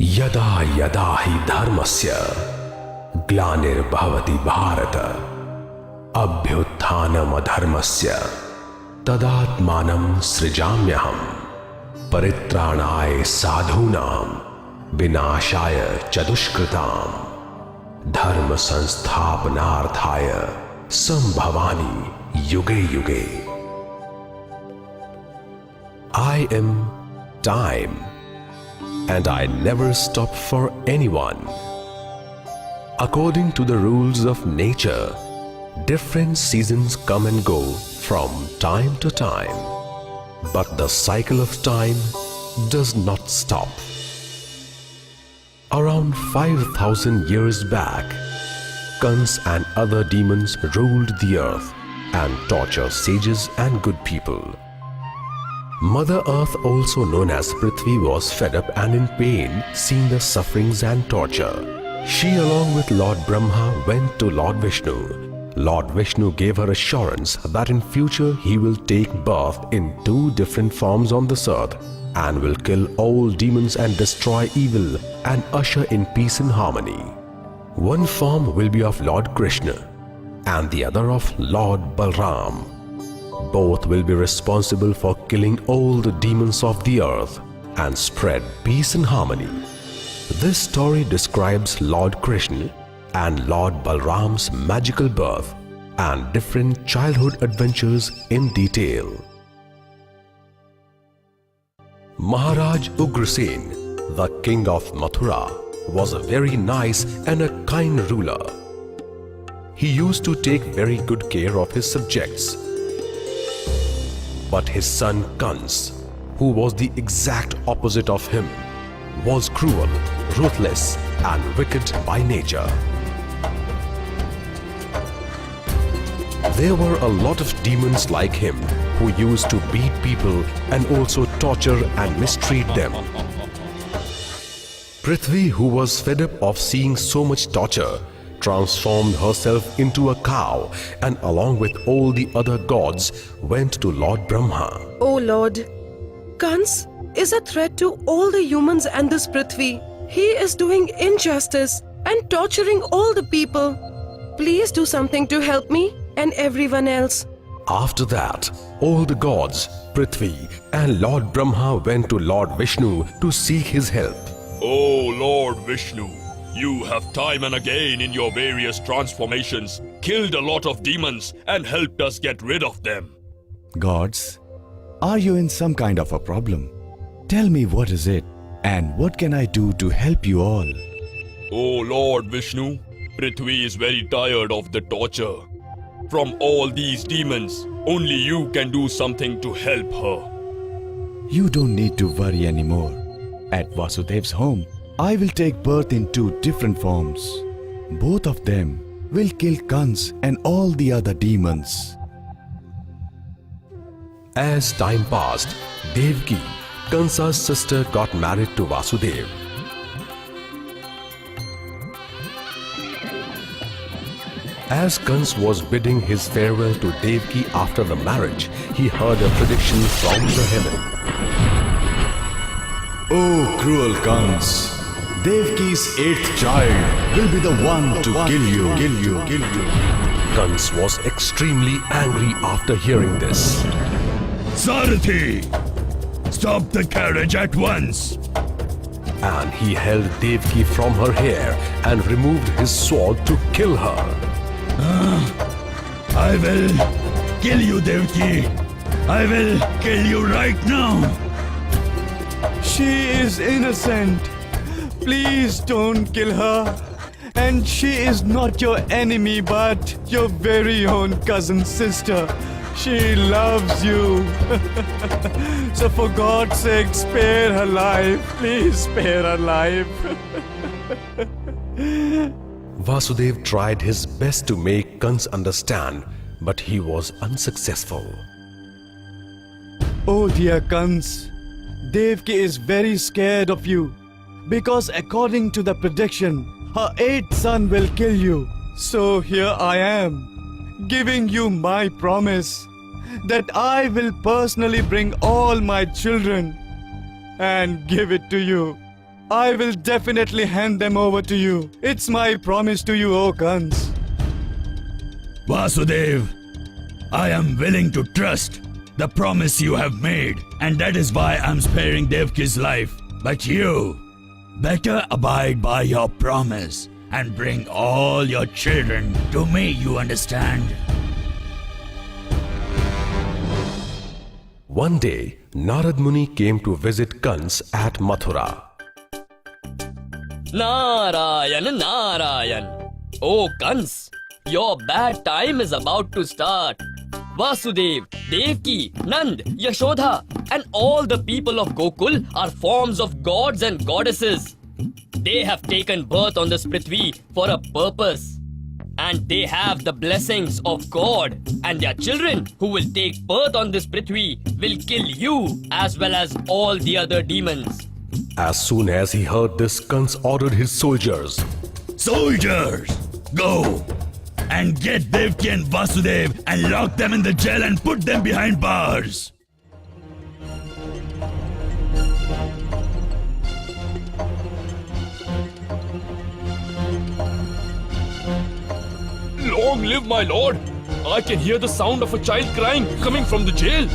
यदा यदा हि धर्मस्य ग्लानिर्भवति भारत अभ्युत्थानमधर्मस्य तदात्मानं सृजाम्यहम् परित्राणाय साधूनां विनाशाय च दुष्कृताम् धर्म संस्थापनार्थाय संभवामि युगे युगे. I am time, and I never stop for anyone. According to the rules of nature, different seasons come and go from time to time, but the cycle of time does not stop. Around 5,000 years back, Kans and other demons ruled the earth and tortured sages and good people. Mother Earth, also known as Prithvi, was fed up and in pain seeing the sufferings and torture. She, along with Lord Brahma, went to Lord Vishnu. Lord Vishnu gave her assurance that in future he will take birth in 2 different forms on this earth and will kill all demons and destroy evil and usher in peace and harmony. One form will be of Lord Krishna and the other of Lord Balram. Both will be responsible for killing all the demons of the earth and spread peace and harmony. This story describes Lord Krishna and Lord Balram's magical birth and different childhood adventures in detail. Maharaj Ugrasen, the king of Mathura, was a very nice and a kind ruler. He used to take very good care of his subjects. But his son Kans, who was the exact opposite of him, was cruel, ruthless, and wicked by nature. There were a lot of demons like him who used to beat people and also torture and mistreat them. Prithvi, who was fed up of seeing so much torture, transformed herself into a cow and along with all the other gods went to Lord Brahma. Oh Lord, Kans is a threat to all the humans and this Prithvi. He is doing injustice and torturing all the people. Please do something to help me and everyone else. After that, all the gods, Prithvi and Lord Brahma went to Lord Vishnu to seek his help. Oh Lord Vishnu, you have time and again in your various transformations killed a lot of demons and helped us get rid of them. Gods, are you in some kind of a problem? Tell me what is it and what can I do to help you all? Oh Lord Vishnu, Prithvi is very tired of the torture. From all these demons, only you can do something to help her. You don't need to worry anymore. At Vasudev's home, I will take birth in 2 different forms. Both of them will kill Kans and all the other demons. As time passed, Devaki, Kansa's sister, got married to Vasudev. As Kans was bidding his farewell to Devaki after the marriage, he heard a prediction from the heaven. Oh cruel Kans! Devaki's 8th child will be the one to kill you. Kans was extremely angry after hearing this. Sarathi! Stop the carriage at once! And he held Devaki from her hair and removed his sword to kill her. I will kill you, Devaki. I will kill you right now. She is innocent. Please don't kill her. And she is not your enemy, but your very own cousin sister. She loves you. So for God's sake, spare her life. Please spare her life. Vasudev tried his best to make Kans understand, but he was unsuccessful. Oh dear Kans, Devaki is very scared of you. Because according to the prediction, her 8th son will kill you. So here I am, giving you my promise that I will personally bring all my children and give it to you. I will definitely hand them over to you. It's my promise to you, O Kans. Vasudev, I am willing to trust the promise you have made, and that is why I'm sparing Devki's life. But you better abide by your promise and bring all your children to me, you understand? One day, Narad Muni came to visit Kans at Mathura. Narayan, Narayan. Oh, Kans, your bad time is about to start. Vasudev, Devki, Nand, Yashodha, and all the people of Gokul are forms of gods and goddesses. They have taken birth on this Prithvi for a purpose. And they have the blessings of God, and their children who will take birth on this Prithvi will kill you as well as all the other demons. As soon as he heard this, Kans ordered his soldiers. Soldiers, go and get Devki and Vasudev and lock them in the jail and put them behind bars. Long live my lord! I can hear the sound of a child crying coming from the jail.